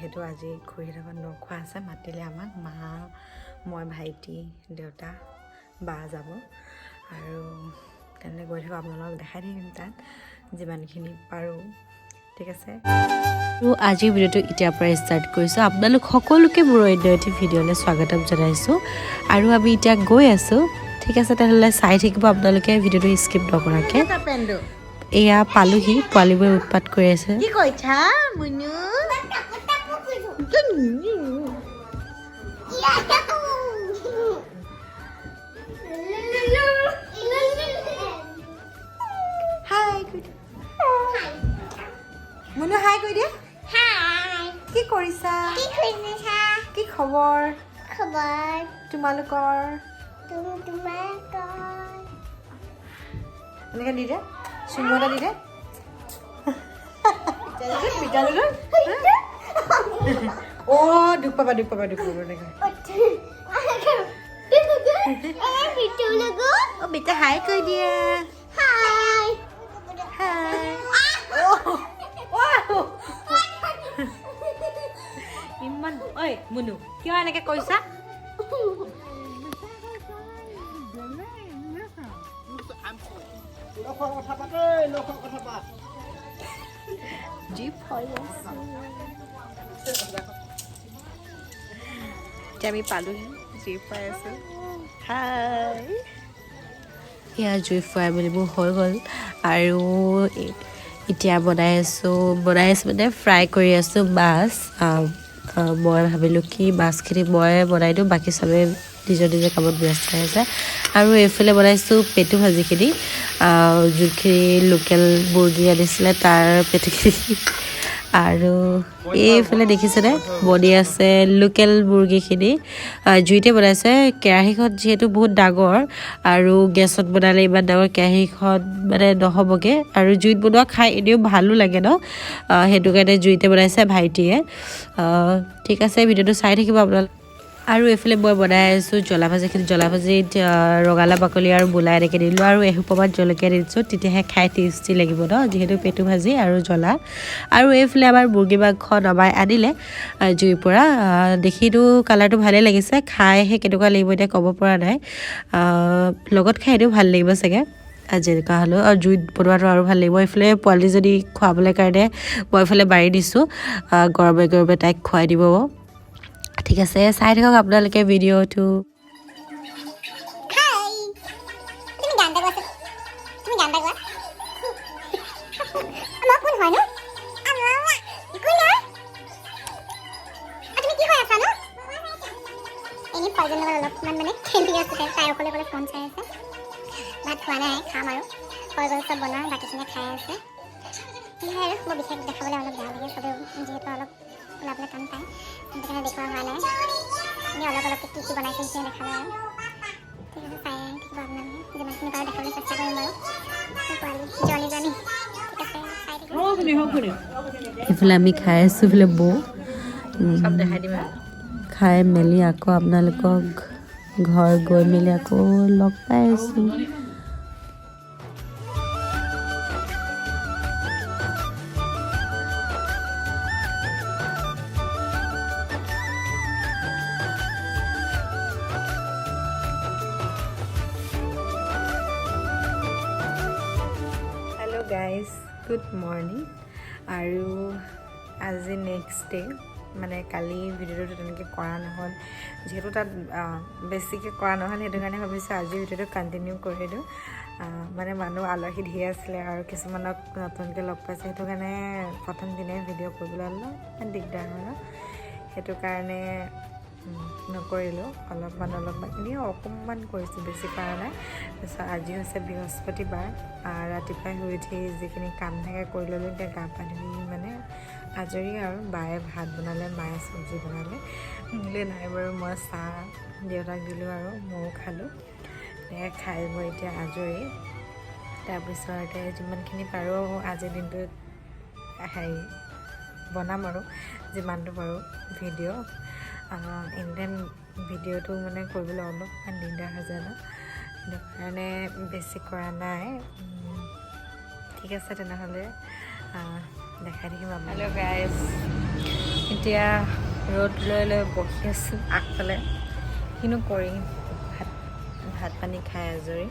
যিহেতু আজি খুৰীহঁতৰ নখোৱা আছে মাতিলে আমাক মা মই ভাইটি দেউতা বা যাব আৰু তেনে গৈ থাকোঁ আপোনালোকক দেখাই থাকিম তাত যিমানখিনি পাৰোঁ ঠিক আছে আৰু আজিৰ ভিডিঅ'টো এতিয়াৰ পৰা ষ্টাৰ্ট কৰিছোঁ আপোনালোক সকলোকে মোৰ অন্য এটি ভিডিঅ'লৈ স্বাগতম জনাইছোঁ আৰু আমি এতিয়া গৈ আছোঁ ঠিক আছে তেনেহ'লে চাই থাকিব আপোনালোকে ভিডিঅ'টো স্কিপ নকৰাকৈ এয়া পালোহি পোৱালিবোৰে উৎপাত কৰি আছে কি কৈছা মুনু হাই মুনু হাই কৈ দিয়া হাই কি কৰিছা কি কৰিছা কি খবৰ খবৰ তোমালোকৰ তোমালোকৰ এনেকৈ দি দে চুমু এটা দি দে অ' দুখ পাবা এনেকৈ অ' বেটা হাই কৈ দিয়া হাই হাই ইমান ঐ মুনু কিয় এনেকৈ কৈছা এতিয়া আমি পালোহি জুই ফুৱাই আছোঁ হাই এয়া জুই ফুৱাই মেলিবোৰ হৈ গ'ল আৰু এতিয়া বনাই আছোঁ মানে ফ্ৰাই কৰি আছোঁ মাছ মই ভাবিলোঁ কি মাছখিনি মই বনাই দিওঁ বাকী চবে নিজৰ কামত ব্যস্ত হৈ আছে আৰু এইফালে বনাইছোঁ পেটু ভাজিখিনি যোনখিনি লোকেল মুৰ্গী আনিছিলে তাৰ পেটুখিনি আৰু এইফালে দেখিছেনে বনি আছে লোকেল মুৰ্গীখিনি জুইতে বনাইছে কেৰাহীখন যিহেতু বহুত ডাঙৰ আৰু গেছত বনালে ইমান ডাঙৰ কেৰাহীখন মানে নহ'বগৈ আৰু জুইত বনোৱা খাই এনেও ভালো লাগে ন সেইটো কাৰণে জুইতে বনাইছে ভাইটিয়ে ঠিক আছে ভিডিঅ'টো চাই থাকিব আপোনালোকে আৰু এইফালে মই বনাই আছোঁ জ্বলা ভাজিত ৰঙালাও বাকলি আৰু মূলা এনেকৈ দিলোঁ আৰু এসোপামান জলকীয়া দি দিছোঁ তেতিয়াহে খাই টেষ্টি লাগিব ন যিহেতু পেটু ভাজি আৰু জ্বলা আৰু এইফালে আমাৰ মুৰ্গী মাংস নমাই আনিলে জুইৰ পৰা দেখিতো কালাৰটো ভালেই লাগিছে খাইহে কেনেকুৱা লাগিব এতিয়া ক'ব পৰা নাই লগত খাই এনেও ভাল লাগিব চাগে যেনেকুৱা হ'লেও আৰু জুইত বনোৱাটো আৰু ভাল লাগিব এইফালে পোৱালিজনী খুৱাবলৈ কাৰণে মই এইফালে বাঢ়ি দিছোঁ গৰমে তাইক খুৱাই দিব ঠিক আছে চাই থাকক আপোনালোকে ভিডিঅ'টো হাই তুমি গান এটা গোৱা আমাৰ কোন হয় নো কোন হয় তুমি কি হৈ আছা নো এনে পয়জন লগত অলপমান মানে খেলি আছে তাই অকলে ফোন চাই আছে ভাত খোৱা নাই খাম আৰু হৈ গ'ল চব বনোৱা বাকীখিনি খাই আছে সেয়াই আৰু বৰ বিশেষ দেখাবলৈ অলপ বেয়া লাগে চবেই যিহেতু অলপ ওলাবলৈ টান পায় সেইকাৰণে দেখুওৱা হোৱা নাই এনেই অলপ কি বনাইছে সেইখিনি দেখালে আৰু ঠিক আছে চাই থাকিব আপোনালোকে যিমানখিনি পাৰোঁ দেখাবলৈ চেষ্টা কৰিম বাৰু পোৱালি জনী ঠিক আছে চাই থাকিব এইফালে আমি খাই আছোঁ এইফালে বৌ দেখাই দিম খাই মেলি আকৌ আপোনালোকক ঘৰ গৈ মেলি আকৌ লগ পাই আছোঁ হেল্ল' গাইজ গুড মৰ্ণিং আৰু আজি নেক্সট ডে মানে কালি ভিডিঅ'টো তেনেকৈ কৰা নহ'ল যিহেতু তাত বেছিকৈ কৰা নহ'ল সেইটো কাৰণে ভাবিছোঁ আজি ভিডিঅ'টো কণ্টিনিউ কৰি দিওঁ মানে মানুহ আলহী ধেৰ আছিলে আৰু কিছুমানক নতুনকৈ লগ পাইছে সেইটো কাৰণে প্ৰথম দিনাই ভিডিঅ' কৰিবলৈ অলপমান দিগদাৰ হয় ন সেইটো কাৰণে নকৰিলোঁ অলপমান এনেই অকণমান কৰিছোঁ বেছি কৰা নাই তাৰপিছত আজি হৈছে বৃহস্পতিবাৰ ৰাতিপুৱাই শুই উঠি যিখিনি কাম থাকে কৰি ল'লোঁ এতিয়া গা পা ধুই মানে আজৰি আৰু বায়ে ভাত বনালে মায়ে চব্জি বনালে মোলৈ নাই বাৰু মই চাহ দেউতাক দিলোঁ আৰু ময়ো খালোঁ তেনেকৈ খাই মই এতিয়া আজৰি তাৰপিছতে যিমানখিনি পাৰোঁ আজিৰ দিনটোত বনাম আৰু যিমানটো পাৰোঁ ভিডিঅ' ইণ্ডিয়ান ভিডিঅ'টো মানে কৰিবলৈ অলপমান দিগদাৰ হৈ যায় ন সেইটো কাৰণে বেছি কৰা নাই ঠিক আছে তেনেহ'লে দেখাই থাকিম হেল্ল' গাইজ এতিয়া ৰ'দ লৈ লৈ বহি আছোঁ আগফালে, কিনো কৰিম। ভাত পানী খাই আজৰি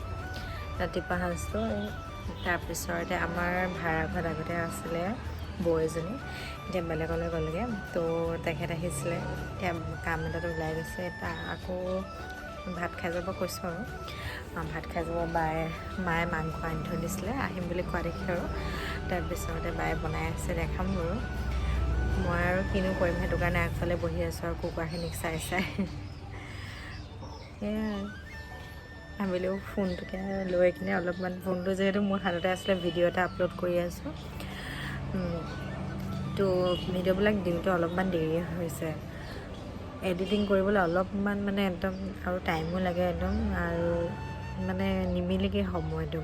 ৰাতিপুৱা সাজটো। তাৰপিছতে আমাৰ ভাড়া ঘৰত আগতে আছিলে বৌ এজনী, এতিয়া বেলেগলৈ গ'লগৈ। তো তেখেত আহিছিলে, এতিয়া কাম এটাত ওলাই গৈছে। আকৌ ভাত খাই যাব কৈছোঁ আৰু ভাত খাই যাব। মায়ে মাংস আনি থৈ দিছিলে, আহিম বুলি কোৱা দেখি আৰু তাৰপিছতে বায়ে বনাই আছে, দেখাম বাৰু। মই আৰু কিনো কৰিম, সেইটো কাৰণে আগফালে বহি আছোঁ আৰু কুকুৰাখিনিক চাই চাই। সেয়াই ভাবিলেও ফোনটোকে লৈ কিনে অলপমান, ফোনটো যিহেতু মোৰ হাততে আছিলে, ভিডিঅ' এটা আপলোড কৰি আছোঁ। তো ভিডিঅ'বিলাক দিওঁতে অলপমান দেৰি হৈছে, এডিটিং কৰিবলৈ অলপমান মানে একদম আৰু টাইমো লাগে একদম, আৰু মানে নিমিলেগৈ সময়টো।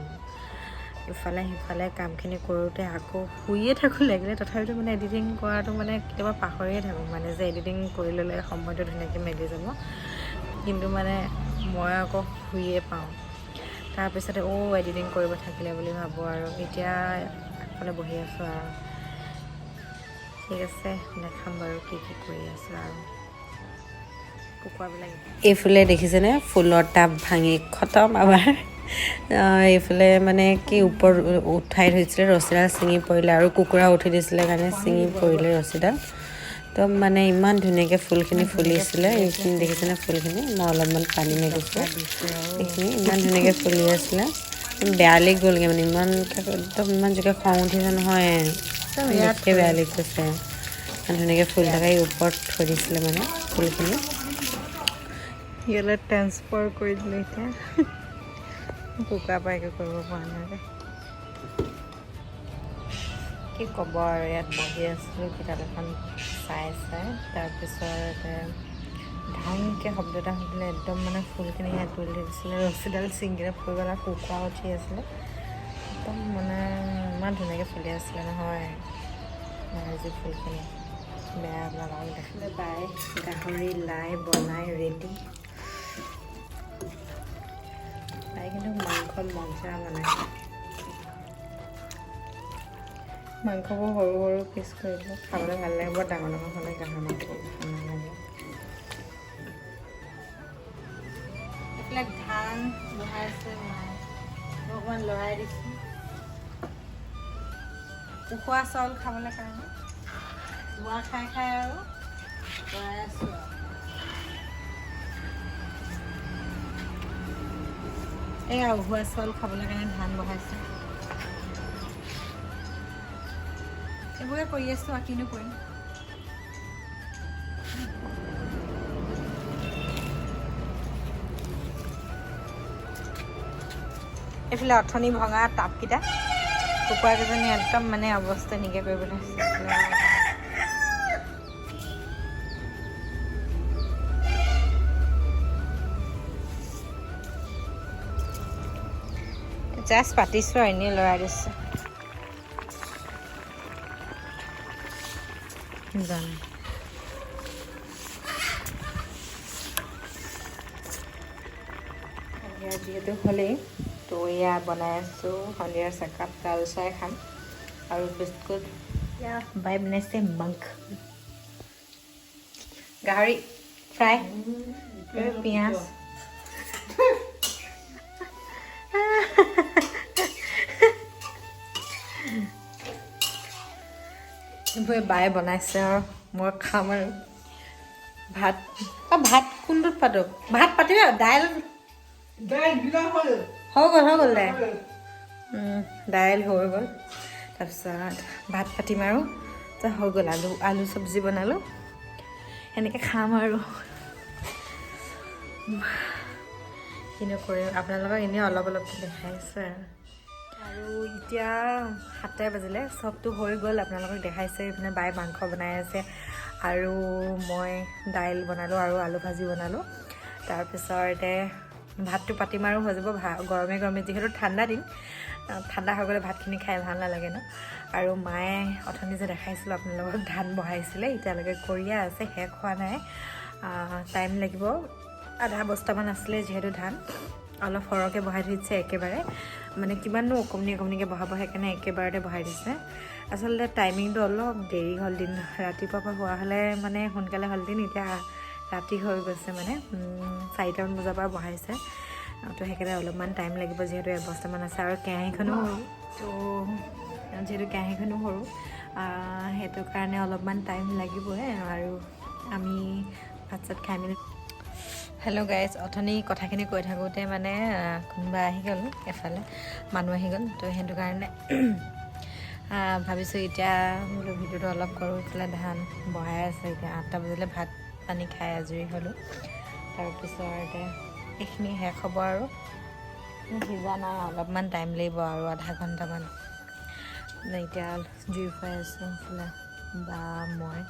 ইফালে সিফালে কামখিনি কৰোঁতে আকৌ শুইয়ে থাকোঁ লাগিলে, তথাপিতো মানে এডিটিং কৰাটো মানে কেতিয়াবা পাহৰিয়ে থাকোঁ, মানে যে এডিটিং কৰি ল'লে সময়টো ধুনীয়াকৈ মিলি যাব। কিন্তু মানে মই আকৌ শুইয়ে পাওঁ। তাৰপিছতে এডিটিং কৰিব থাকিলে বুলি ভাবোঁ আৰু এতিয়া আগফালে বহি আছোঁ আৰু। ঠিক আছে, দেখাম বাৰু কি কি কৰি আছোঁ আৰু কুকুৰাবিলাক। এইফালে দেখিছেনে ফুলৰ টাব ভাঙি খতম আমাৰ। এইফালে মানে কি ওপৰত উঠাই থৈছিলে, ৰছীডাল ছিঙি পৰিলে, আৰু কুকুৰা উঠি দিছিলে কাৰণে ছিঙি পৰিলে ৰছীডাল। তো মানে ইমান ধুনীয়াকৈ ফুলখিনি ফুলিছিলে। এইখিনি দেখিছেনে ফুলখিনি, মই অলপমান পানী মেলিছোঁ, এইখিনি ইমান ধুনীয়াকৈ ফুলি আছিলে। বেয়া লাগি গ'লগৈ মানে, একদম ইমান জোৰকৈ খং উঠিছে নহয়, দেখিয়ে বেয়া লাগি গৈছে। ইমান ধুনীয়াকৈ ফুল থকাই ওপৰত থৈ দিছিলে মানে ফুলখিনি। ইয়ালৈ ট্ৰেন্সফাৰ কৰি দিলোঁ। এতিয়া কুকুৰা পৰা একো কৰিব পৰা নাই, কি ক'ব আৰু। ইয়াত বহি আছোঁ কিতাপ এখন চাই চাই, তাৰপিছতে ধাংকৈ শব্দ এটা শুনিলে, একদম মানে ফুলখিনি ইয়াত তুলি দিছিলে, ৰছীডাল ছিঙিলে পৰি গ'ল, আৰু কুকুৰা উঠি আছিলে। একদম মানে ইমান ধুনীয়াকৈ ফুলি আছিলে নহয় নাৰ্জী ফুলখিনি, বেয়া লগাও দেখিলে। বাই গাহৰি লাই বনাই ৰেডি। বাই কিন্তু মাংস মজা বনাইছে। মাংসবোৰ সৰু সৰু পিচ কৰি দিলোঁ, খাবলৈ ভাল লাগে। বৰ ডাঙৰ ডাঙৰ হ'লে গাহৰি মাংস ভাল নালাগে। এইবিলাক ধান বহাইছে মায়ে, অকণমান লৰাই দিছোঁ উখোৱা চাউল খাবলৈ কাৰণে। ধোৱা খাই খাই আৰু লৰাই আছোঁ আৰু। এই উখোৱা চাউল খাবলৈ কাৰণে ধান বহাইছোঁ। এইবোৰে কৰি আছোঁ আৰু কিনো কৰিম। এইফালে অথনি ভঙা টাবকেইটা কুকুৰাকেইজনী একদম মানে অৱস্থা নাইকিয়া কৰিব ধৰিছে। জাষ্ট পাতিছোঁ আৰু এনেই লৰাই দিছোঁ। জানো যিহেতু হ'লেই, তো এয়া বনাই আছোঁ সন্ধিয়াৰ চেকআপ, লাল চাই খাম আৰু বিস্কুট। এয়া বাই বনাইছে মাংস, গাহৰি ফ্ৰাই, পিঁয়াজ। এইবোৰে বায়ে বনাইছে আৰু মই খাম আৰু। ভাত ভাত কোনটোত পাতোঁ? ভাত পাতিবা? দাইল হৈ গ'ল দাইল হৈ গ'ল। তাৰপিছত ভাত পাতিম আৰু হৈ গ'ল। আলু চব্জি বনালোঁ, সেনেকৈ খাম আৰু। কিনো কৰিম, আপোনালোকক এনেই অলপ অলপকৈ দেখাইছোঁ আৰু এতিয়া 7 বাজিলে, চবটো হৈ গ'ল। আপোনালোকক দেখাইছে। এইপিনে বাই মাংস বনাই আছে আৰু মই দাইল বনালোঁ আৰু আলু ভাজি বনালোঁ। তাৰপিছতে ভাতটো পাতিম আৰু হৈ যাব। গৰমে গৰমে, যিহেতু ঠাণ্ডা দিন, ঠাণ্ডা হৈ গ'লে ভাতখিনি খাই ভাল নালাগে ন। আৰু মায়ে অথনি যে দেখাইছিলোঁ আপোনালোকক, ধান বহাইছিলে, এতিয়ালৈকে কৰিয়ে আছে, শেষ হোৱা নাই, টাইম লাগিব। আধা বস্তামান আছিলে যিহেতু ধান, অলপ সৰহকৈ বহাই থৈছে একেবাৰে মানে কিমাননো অকণিকৈ বহাব সেইকাৰণে একেবাৰতে বহাই দিছে আচলতে টাইমিংটো অলপ দেৰি হ'ল দিন ৰাতিপুৱাৰ পৰা হোৱা হ'লে মানে সোনকালে হ'ল দিন এতিয়া ৰাতি হৈ গৈছে মানে 4টামান বজাৰ পৰা বহাইছে তো সেইকাৰণে অলপমান টাইম লাগিব যিহেতু এবস্তামান আছে আৰু কেৰাহীখনো সৰু তো যিহেতু কেৰাহীখনো সৰু সেইটো কাৰণে অলপমান টাইম লাগিবই আৰু আমি ভাত চাত খাই মেলি হেল্ল' গাইজ অথনি কথাখিনি কৈ থাকোঁতে মানে কোনোবা আহি গ'ল এফালে মানুহ আহি গ'ল তো সেইটো কাৰণে ভাবিছোঁ এতিয়া বোলো ভিডিঅ'টো অলপ কৰোঁ এইফালে ধান বহাই আছে এতিয়া 8টা বজালৈ ভাত পানী খাই আজৰি হ'লোঁ তাৰপিছতে এইখিনি শেষ হ'ব আৰু সিজা নাই অলপমান টাইম লাগিব আৰু আধা ঘণ্টামান এতিয়া জুই ফুৱাই আছোঁ এইফালে বা মই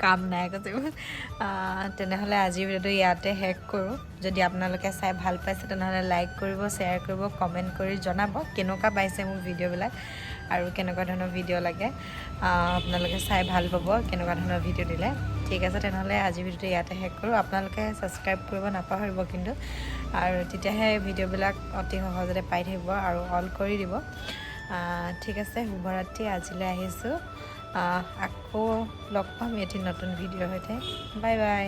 কাম নাই কৈছে তেনেহ'লে আজিৰ ভিডিঅ'টো ইয়াতে শেষ কৰোঁ যদি আপোনালোকে চাই ভাল পাইছে তেনেহ'লে লাইক কৰিব শ্বেয়াৰ কৰিব কমেণ্ট কৰি জনাব কেনেকুৱা পাইছে মোৰ ভিডিঅ'বিলাক আৰু কেনেকুৱা ধৰণৰ ভিডিঅ' লাগে আপোনালোকে চাই ভাল পাব কেনেকুৱা ধৰণৰ ভিডিঅ' দিলে ঠিক আছে তেনেহ'লে আজিৰ ভিডিঅ'টো ইয়াতে শেষ কৰোঁ আপোনালোকে ছাবস্ক্ৰাইব কৰিব নাপাহৰিব কিন্তু আৰু তেতিয়াহে ভিডিঅ'বিলাক অতি সহজতে পাই থাকিব আৰু অল কৰি দিব ঠিক আছে শুভৰাত্ৰি আজিলৈ আহিছোঁ আকৌ লগ পাম এটি নতুন ভিডিঅ'ৰ সৈতে বাই বাই